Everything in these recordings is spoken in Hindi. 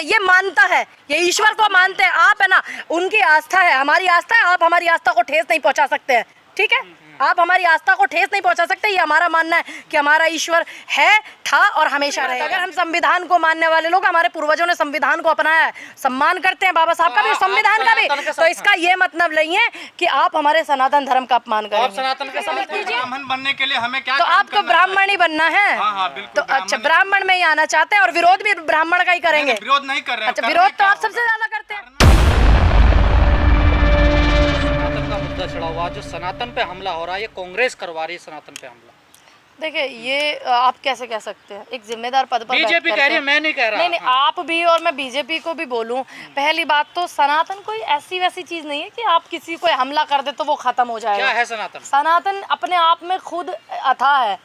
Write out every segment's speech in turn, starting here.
ये मानता है, ये ईश्वर को मानते हैं, आप है ना, उनकी आस्था है, हमारी आस्था है, आप हमारी आस्था को ठेस नहीं पहुंचा सकते हैं, ठीक है, आप हमारी आस्था को ठेस नहीं पहुंचा सकते। ये हमारा मानना है कि हमारा ईश्वर है, था और हमेशा रहेगा। अगर हम संविधान को मानने वाले लोग, हमारे पूर्वजों ने संविधान को अपनाया है, सम्मान करते हैं बाबा साहब का भी, संविधान का भी, तो इसका ये मतलब नहीं है कि आप हमारे सनातन धर्म का अपमान करें। सनातन के ब्राह्मण बनने के लिए हमें क्या, तो आपको ब्राह्मण ही बनना है? तो अच्छा, ब्राह्मण में ही आना चाहते हैं और विरोध भी ब्राह्मण का ही करेंगे? विरोध नहीं कर रहे हैं। अच्छा, विरोध तो आप सबसे ज्यादा करते हैं। का मुद्दा चढ़ा हुआ, जो सनातन पे हमला हो रहा है, ये कांग्रेस करवा रही है सनातन पे हमला। देखिए, ये आप कैसे कह सकते हैं, एक जिम्मेदार पद पर बीजेपी कह रही है, मैं नहीं कह रहा। नहीं, आप भी और मैं बीजेपी को भी बोलूं, पहली बात तो सनातन कोई ऐसी वैसी चीज नहीं है कि आप किसी को हमला कर दे तो वो खत्म हो जाएगा। क्या है सनातन? सनातन अपने आप में खुद अथाह है,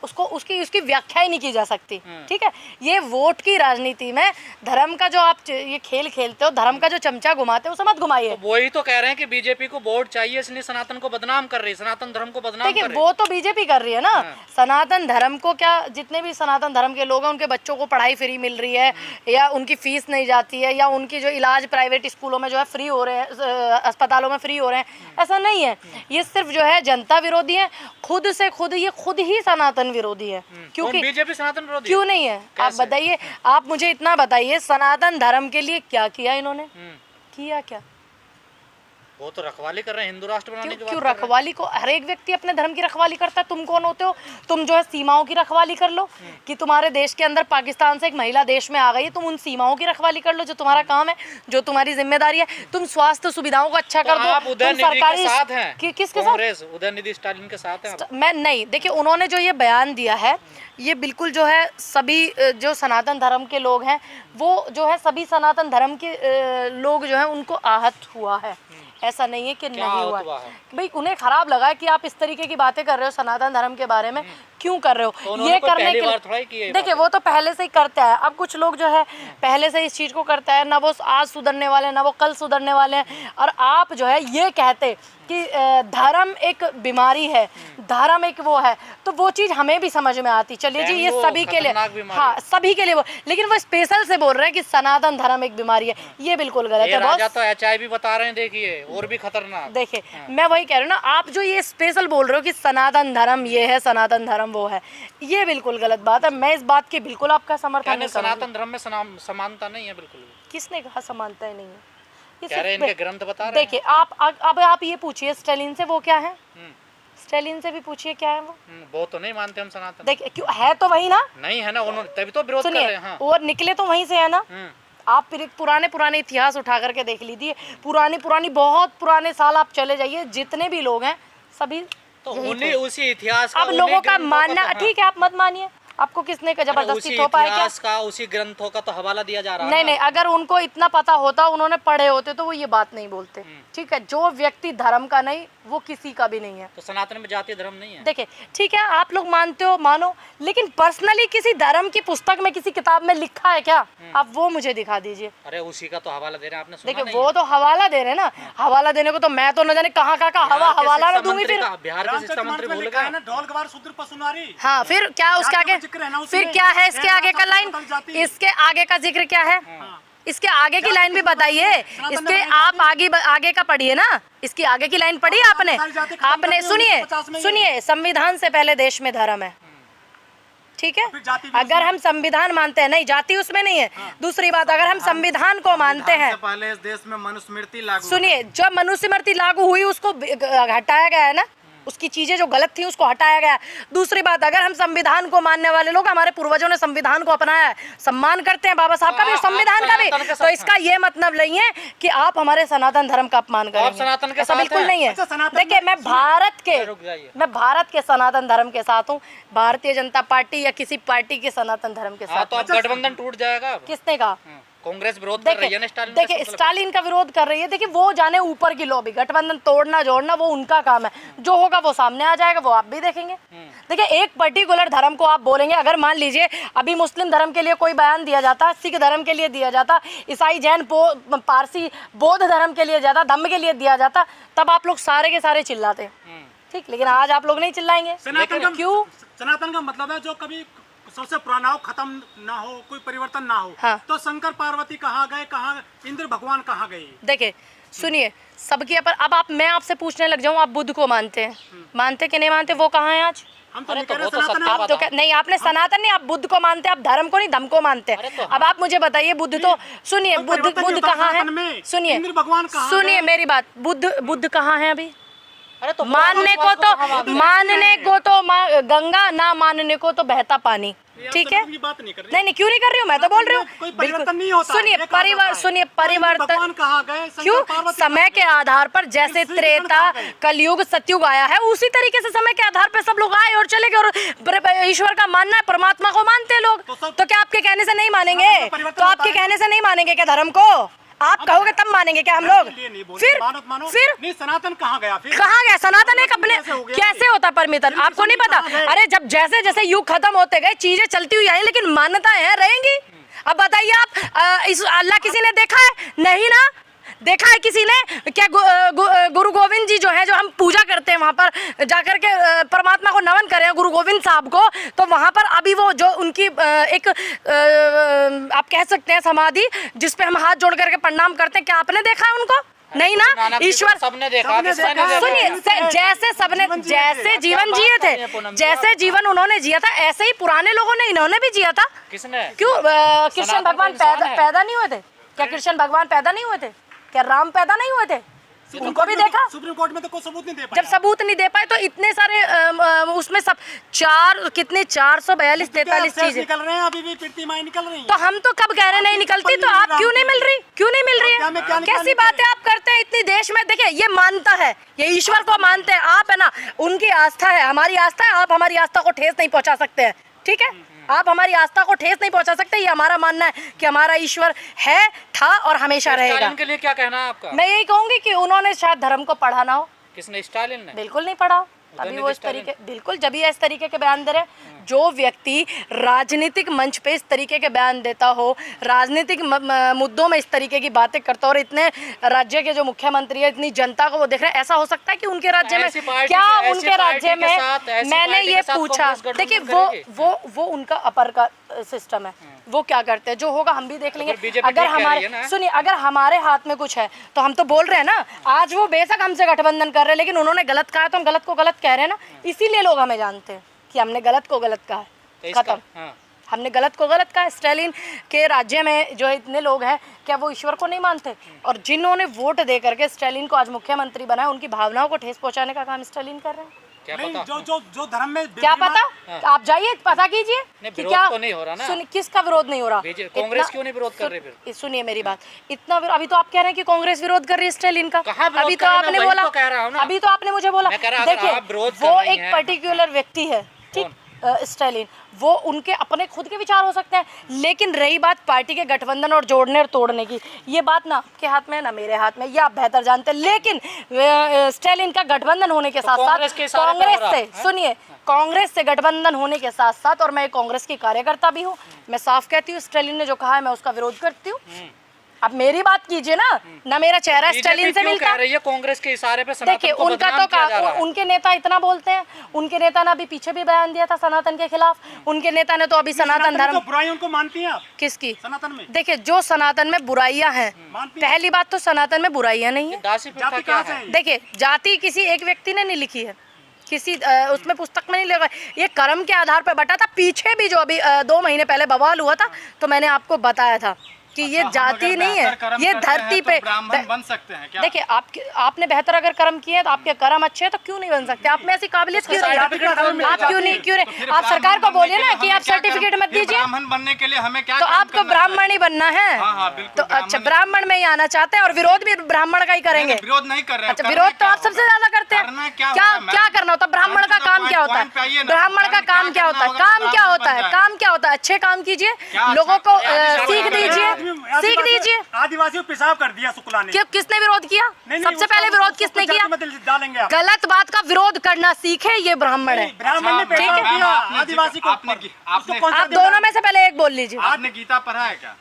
उसको उसकी व्याख्या ही नहीं की जा सकती, ठीक है। ये वोट की राजनीति में धर्म का जो आप ये खेल खेलते हो, धर्म का जो चमचा घुमाते हो, उसे मत घुमाइए। तो वही तो कह रहे हैं कि बीजेपी को वोट चाहिए, इसलिए सनातन को बदनाम कर रही है, सनातन धर्म को बदनाम कर रही है। वो तो बीजेपी कर रही है ना। सनातन धर्म को क्या, जितने भी सनातन धर्म के लोग हैं उनके बच्चों को पढ़ाई फ्री मिल रही है, या उनकी फीस नहीं जाती है, या उनकी जो इलाज प्राइवेट स्कूलों में जो है फ्री हो रहे हैं, अस्पतालों में फ्री हो रहे हैं, ऐसा नहीं है। ये सिर्फ जो है जनता विरोधी है, खुद से खुद, ये खुद ही सनातन विरोधी है। क्योंकि बीजेपी सनातन विरोधी क्यों नहीं है? आप बताइए, आप मुझे इतना बताइए, सनातन धर्म के लिए क्या किया इन्होंने? किया क्या? वो तो रखवाली कर रहे हैं, हिंदू राष्ट्र बनाने की बात क्यों रखवाली को, हर एक व्यक्ति अपने धर्म की रखवाली करता है। तुम कौन होते हो? तुम जो है सीमाओं की रखवाली कर लो, कि तुम्हारे देश के अंदर पाकिस्तान से एक महिला देश में आ गई है, तुम उन सीमाओं की रखवाली कर लो, जो तुम्हारा काम है, जो तुम्हारी जिम्मेदारी है। तुम स्वास्थ्य सुविधाओं को अच्छा कर दो। आप उदयनिधि के साथ हैं? किसके साथ? उदयनिधि स्टालिन के साथ हैं? मैं नहीं, देखिए, उन्होंने जो ये बयान दिया है, ये बिल्कुल जो है सभी जो सनातन धर्म के लोग हैं, वो जो है सभी सनातन धर्म के लोग जो है उनको आहत हुआ है। ऐसा नहीं है कि नहीं हुआ है भाई, उन्हें खराब लगा कि आप इस तरीके की बातें कर रहे हो सनातन धर्म के बारे में, क्यों कर रहे हो? तो ये करने के लिए देखिए, वो तो पहले से ही करता है। अब कुछ लोग जो है पहले से इस चीज़ को करता है, ना वो आज सुधरने वाले हैं, ना वो कल सुधरने वाले हैं। और आप जो है ये कहते कि धर्म एक बीमारी है, धर्म एक वो है, तो वो चीज़ हमें भी समझ में आती। चलिए जी, ये सभी के लिए, हाँ सभी के लिए वो, लेकिन वो स्पेशल से बोल रहे हैं कि सनातन धर्म एक बीमारी है, ये बिल्कुल गलत है। राजा तो HIV बता रहे हैं, देखिए, और भी खतरनाक। देखिए, मैं वही कह रही हूँ ना, आप जो ये स्पेशल बोल रहे हो कि सनातन धर्म ये है, सनातन धर्म वो है, ये बिल्कुल गलत बात है। मैं इस बात की बिल्कुल आपका समर्थन नहीं करूंगी। सनातन धर्म में समानता नहीं है बिल्कुल। किसने कहा समानता ही नहीं है? कह रहे हैं, इनके ग्रंथ बता रहे हैं। देखिए, अब आप ये पूछिए स्टालिन से, वो क्या है? स्टालिन से भी पूछिए क्या है वो तो नहीं मानते हम सनातन। देखिए, क्यों है तो वही ना, नहीं है ना, उन्होंने तभी तो विरोध कर रहे हैं। और निकले तो वहीं से है ना। आप फिर पुराने इतिहास उठा करके देख लीजिए, पुरानी बहुत पुराने साल आप चले जाइए, जितने भी लोग हैं सभी तो उन्हीं उसी इतिहास का, अब लोगों का मानना, ठीक है, आप मत मानिए, आपको किसने जबरदस्ती थोपा है क्या? उसी ग्रंथों का तो हवाला दिया जा रहा है। नहीं, अगर उनको इतना पता होता, उन्होंने पढ़े होते, तो वो ये बात नहीं बोलते, ठीक है। जो व्यक्ति धर्म का नहीं, वो किसी का भी नहीं है। तो सनातन में जातीय धर्म नहीं है। देखिए, ठीक है, आप लोग मानते हो, मानो, लेकिन पर्सनली किसी धर्म की पुस्तक में, किसी किताब में लिखा है क्या? आप वो मुझे दिखा दीजिए। अरे उसी का तो हवाला दे रहे हैं, आपने सुना? देखिए, वो तो हवाला दे रहे हैं ना, हवाला देने को तो मैं तो न जाने कहाँ का हवाला ना दूंगी। फिर बिहार के शिक्षा मंत्री भूल गए। हाँ, फिर क्या उसके आगे, फिर क्या है इसके आगे का लाइन, इसके आगे का जिक्र क्या है? इसके आगे की लाइन भी बताइए। इसके आप आगे का पढ़िए ना, इसकी आगे की लाइन पढ़ी आपने सुनिए, संविधान से पहले देश में धर्म है, ठीक है। अगर हम संविधान मानते हैं, नहीं जाति उसमें नहीं है। दूसरी बात, अगर हम संविधान को मानते हैं, पहले इस देश में मनुस्मृति लागू, सुनिए, जब मनुस्मृति लागू हुई उसको हटाया गया है ना, उसकी चीजें जो गलत थी उसको हटाया गया। दूसरी बात, अगर हम संविधान को मानने वाले लोग, हमारे पूर्वजों ने संविधान को अपनाया है, सम्मान करते हैं बाबा साहब का भी और संविधान का भी, तो इसका ये मतलब नहीं है कि आप हमारे सनातन धर्म का अपमान करेंगे। ऐसा बिल्कुल नहीं है। देखिए, मैं भारत के सनातन धर्म के साथ हूँ, भारतीय जनता पार्टी या किसी पार्टी के सनातन धर्म के साथ। तो अब गठबंधन टूट जाएगा। किसने कहा? कांग्रेस विरोध कर रही है ना स्टालिन। देखिए, स्टालिन का विरोध कर रही है। देखिए, वो जाने ऊपर की लॉबी, गठबंधन तोड़ना जोड़ना वो उनका काम है, जो होगा वो सामने आ जाएगा, वो आप भी देखेंगे। देखिए, एक पर्टिकुलर धर्म को आप बोलेंगे, अगर मान लीजिए अभी मुस्लिम धर्म के लिए कोई बयान दिया जाता, सिख धर्म के लिए दिया जाता, ईसाई जैन पारसी बौद्ध धर्म के लिए जाता, धम्म के लिए दिया जाता, तब आप लोग सारे के सारे चिल्लाते, ठीक। लेकिन आज आप लोग नहीं चिल्लाएंगे। क्यों? सनातन का मतलब है जो कभी सबसे पुराना हो, खत्म ना हो, कोई परिवर्तन ना हो, हाँ। तो शंकर पार्वती कहाँ गए, कहाँ इंद्र भगवान कहाँ गए? देखिए सुनिए, सबकी अब आप मैं आपसे पूछने लग जाऊं, आप बुद्ध को मानते हैं, मानते कि नहीं मानते? वो कहाँ है आज? हम तो अरे नहीं तो कह रहे वो तो सनातन सत्ता है। आप तो नहीं, आपने सनातन नहीं, आप बुद्ध को मानते हैं, आप धर्म को नहीं धम को मानते अरे हैं। तो अब आप मुझे बताइए, बुद्ध तो सुनिए, कोई बुद्ध परिवर्तन नहीं बुद्ध होता कहाँ है? सनातन में। सुनिए, इंद्र भगवान कहाँ सुनिए गए? मेरी बात, बुद्ध कहाँ है अभी? अरे तो मानने को तो गंगा, ना मानने को तो बहता पानी, ठीक है? ये बात नहीं कर रही। नहीं क्यों नहीं कर रही हूँ, मैं तो बोल रही हूँ कोई परिवर्तन नहीं होता। सुनिए ये कहा जाता है। सुनिए तो इंद्र भगवान परिवर्तन कहाँ गए? शंकर क्यों? पार्वती समय कहाँ के आधार पर जैसे श्री कृष्ण त्रेता, कहाँ गए? कलयुग, सतयुग आया है, उसी तरीके से समय के आधार पर सब लोग आए और चले गए, और ईश्वर का मानना है, परमात्मा को मानते हैं लोग। तो क्या आपके कहने से नहीं मानेंगे? परिवर्तन तो आपके होता है। कहने से नहीं मानेंगे क्या धर्म को? आप कहोगे तब मानेंगे क्या हम लोग? ये नहीं बोल रहे, मानो तो मानो। फिर नहीं, सनातन कहाँ गया फिर? कहाँ गया सनातन? एक अपने कैसे हो गया? कैसे होता परमितन? फिर आपको नहीं पता? कहाँ गए? अरे जब जैसे जैसे युग खत्म होते गए, चीजें चलती हुई आई, लेकिन मान्यताएं हैं, रहेंगी। अब बताइए आप, इस अल्लाह किसी ने देखा है? नहीं ना। देखा है किसी ने क्या? गुरु गोविंद जी जो है, जो हम पूजा करते हैं, वहाँ पर जाकर के परमात्मा को नमन करें, गुरु गोविंद साहब को, तो वहाँ पर अभी वो जो उनकी एक आप कह सकते हैं समाधि, जिस पे हम हाथ जोड़ करके प्रणाम करते हैं, क्या आपने देखा है उनको? नहीं ना। ईश्वर सबने देखा, किसने नहीं देखा? सुनिए, जैसे सबने जैसे जीवन जिए थे, जैसे जीवन उन्होंने जिया था, ऐसे ही पुराने लोगों ने, इन्होंने भी जिया था। किसने? क्यों कृष्ण सनातन भगवान तो इंसान है। पैदा नहीं हुए थे क्या? कृष्ण भगवान पैदा नहीं हुए थे क्या? राम पैदा नहीं हुए थे? उनको भी देखा। सुप्रीम कोर्ट में तो कोई सबूत नहीं दे पाया। जब सबूत नहीं दे पाए तो इतने सारे उसमें सब 442 43 चीजें निकल रहे हैं, अभी भी प्रतिमाएं निकल रही हैं। तो हम तो कब कह रहे नहीं निकलती, तो आप क्यों नहीं मिल रही? क्यों नहीं मिल रही क्या में क्या है? निकालने कैसी बातें आप करते हैं इतनी देश में? देखिए ये मानता है, ये ईश्वर को मानते हैं, आप है ना, उनकी आस्था है, हमारी आस्था है, आप हमारी आस्था को ठेस नहीं पहुंचा सकते हैं, ठीक है? आप हमारी आस्था को ठेस नहीं पहुंचा सकते। ये हमारा मानना है कि हमारा ईश्वर है, था और हमेशा रहेगा। स्टालिन के लिए क्या कहना है आपका? मैं यही कहूंगी कि उन्होंने शायद धर्म को पढ़ा ना हो। किसने? स्टालिन ने? बिल्कुल नहीं पढ़ा। तभी वो इस तरीके, बिल्कुल जब ये इस तरीके के बयान दे रहे हैं। जो व्यक्ति राजनीतिक मंच पे इस तरीके के बयान देता हो, राजनीतिक मुद्दों में इस तरीके की बातें करता हो, और इतने राज्य के जो मुख्यमंत्री है, इतनी जनता को वो देख रहे हैं, ऐसा हो सकता है कि उनके राज्य में क्या, उनके राज्य में मैंने ये पूछा, देखिए वो उनका अपर का सिस्टम है, वो क्या करते हैं, जो होगा हम भी देख लेंगे। अगर हमारे सुनिए, अगर हमारे हाथ में कुछ है तो हम तो बोल रहे हैं ना। आज वो बेशक हमसे गठबंधन कर रहे हैं, लेकिन उन्होंने गलत कहा है तो हम गलत को गलत कह रहे हैं ना, इसीलिए लोग हमें जानते हैं कि हमने गलत को गलत कहा है। खत्म। हमने गलत को गलत कहा। स्टालिन के राज्य में जो इतने लोग हैं, क्या वो ईश्वर को नहीं मानते? और जिन्होंने वोट दे करके स्टालिन को आज मुख्यमंत्री बनाया, उनकी भावनाओं को ठेस पहुंचाने का काम स्टालिन कर रहे हैं। क्या नहीं, पता? जो धर्म में क्या पता? आप जाइए पता कीजिए कि क्या तो नहीं हो रहा ना। सुनिए, किसका विरोध नहीं हो रहा? कांग्रेस क्यों नहीं विरोध कर रही फिर? सुनिए मेरी बात, इतना अभी तो आप कह रहे हैं कि कांग्रेस विरोध कर रही है स्टालिन का। कहाँ विरोध अभी कर तो रही है? आपने मैं बोला, वही तो कह रहा हूँ ना। अभी तो आपने मुझे बोला। मैं कह रहा, अगर देखिए आप विरोध कर वो रही एक हैं। पर्टिकुलर व्यक्ति है, ठीक, स्टालिन, वो उनके अपने खुद के विचार हो सकते हैं, लेकिन रही बात पार्टी के गठबंधन और जोड़ने और तोड़ने की, ये बात ना आपके हाथ में है ना मेरे हाथ में, ये आप बेहतर जानते हैं। लेकिन स्टालिन का गठबंधन होने के साथ साथ कांग्रेस से, सुनिए, कांग्रेस से गठबंधन होने के साथ साथ, और मैं कांग्रेस की कार्यकर्ता भी हूँ, मैं साफ कहती हूँ स्टालिन ने जो कहा है मैं उसका विरोध करती हूँ। अब मेरी बात कीजिए ना मेरा चेहरा स्टालिन से मिलता है। कांग्रेस के इशारे पे देखिए उनका तो उनके नेता इतना बोलते हैं, उनके नेता ने अभी पीछे भी बयान दिया था सनातन के खिलाफ, उनके नेता ने तो अभी सनातन धर्म, बुराई उनको मानती हैं आप? किसकी? सनातन में। देखिए जो सनातन में बुराइयां हैं, पहली बात तो सनातन में बुराइयां नहीं है। जाति कहाँ से है? देखिए जाति किसी एक व्यक्ति ने नहीं लिखी है, किसी उसमें पुस्तक में नहीं लगा, ये कर्म के आधार पर बटा था। पीछे भी जो अभी 2 महीने पहले बवाल हुआ था, तो मैंने आपको बताया था कि ये जाति नहीं है, ये धरती पे ब्राह्मण बन सकते हैं क्या? देखिए आपने बेहतर अगर कर्म किए तो आपके कर्म अच्छे हैं, तो क्यों नहीं बन सकते? आप में ऐसी काबिलियत क्यों नहीं? आप क्यों नहीं आप सरकार को बोलिए ना कि आप सर्टिफिकेट मत दीजिए। ब्राह्मण बनने के लिए हमें क्या? तो आपको ब्राह्मण ही बनना है। तो अच्छा, ब्राह्मण में ही आना चाहते हैं और विरोध भी ब्राह्मण का ही करेंगे? विरोध नहीं कर रहे हैं। अच्छा, विरोध तो आप सबसे ज्यादा करते हैं। क्या करना होता है? ब्राह्मण का काम क्या होता है? ब्राह्मण का काम क्या होता है? काम क्या होता है? काम क्या होता है? अच्छे काम कीजिए, लोगों को सीख दीजिए। आदिवासियों पेशाब कर दिया शुक्ला ने। किसने विरोध किया? सबसे पहले विरोध किसने किया? डालेंगे आप। गलत बात का विरोध करना सीखे, ये ब्राह्मण है। ब्राह्मण ने पेशाब किया आदिवासी को। आपने आप दोनों में से पहले एक बोल लीजिए। आपने गीता पढ़ा है क्या?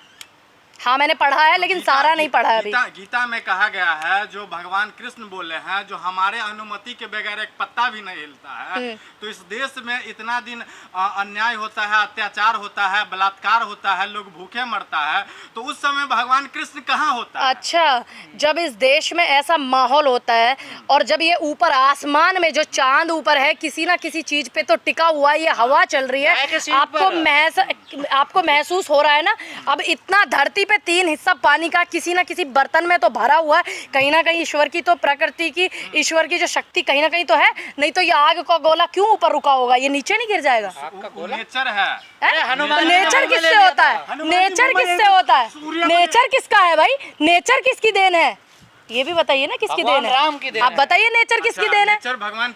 हाँ मैंने पढ़ा है, लेकिन सारा नहीं पढ़ा है अभी। गीता में कहा गया है, जो भगवान कृष्ण बोले हैं, जो हमारे अनुमति के बगैर एक पत्ता भी नहीं हिलता है। तो इस देश में इतना दिन अन्याय होता है, अत्याचार होता है, बलात्कार होता है, लोग भूखे मरता है, तो उस समय भगवान कृष्ण कहाँ होता है? अच्छा, जब इस देश में ऐसा माहौल होता है और जब ये ऊपर आसमान में जो चांद ऊपर है किसी ना किसी चीज पे तो टिका हुआ है, ये हवा चल रही है, आपको महसूस हो रहा है ना। अब इतना धरती पे 3 हिस्सा पानी का किसी ना किसी बर्तन में तो भरा हुआ है, कहीं ना कहीं ईश्वर की तो प्रकृति की, ईश्वर की जो शक्ति कहीं ना कहीं तो है, नहीं तो ये आग का गोला क्यों ऊपर रुका होगा, ये नीचे नहीं गिर जाएगा। नेचर है। नेचर किससे होता है? नेचर किससे होता है? नेचर किसका है भाई? नेचर किसकी देन है? ये भी बताइए ना, किसकी देन है? राम की देन आप बताइए नेचर किसकी देन है? नेचर भगवान